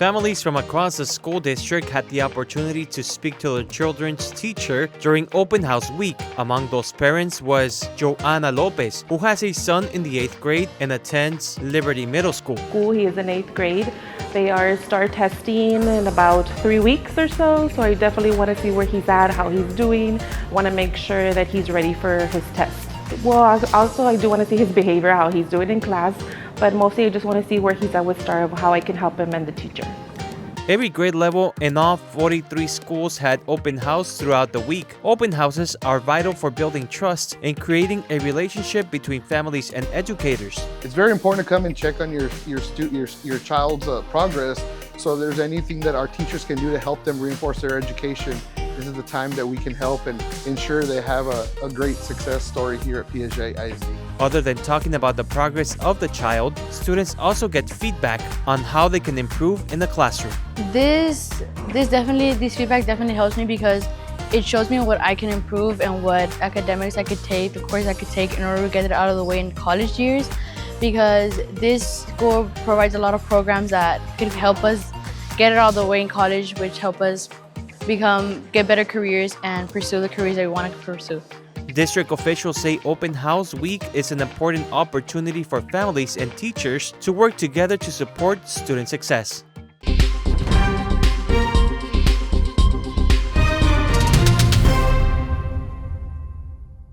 Families from across the school district had the opportunity to speak to their children's teacher during Open House Week. Among those parents was Joanna Lopez, who has a son in the 8th grade and attends Liberty Middle School. He is in 8th grade. They are start testing in about 3 weeks or so I definitely want to see where he's at, how he's doing. Want to make sure that he's ready for his test. Well, also I do want to see his behavior, how he's doing in class, but mostly I just want to see where he's at with STAR, how I can help him and the teacher. Every grade level in all 43 schools had open house throughout the week. Open houses are vital for building trust and creating a relationship between families and educators. It's very important to come and check on your child's progress. So if there's anything that our teachers can do to help them reinforce their education, this is the time that we can help and ensure they have a great success story here at Piaget ISD. Other than talking about the progress of the child, students also get feedback on how they can improve in the classroom. This feedback definitely helps me because it shows me what I can improve and what academics I could take, the course I could take in order to get it out of the way in college years. Because this school provides a lot of programs that could help us get it out of the way in college, which help us get better careers and pursue the careers that we want to pursue. District officials say Open House Week is an important opportunity for families and teachers to work together to support student success.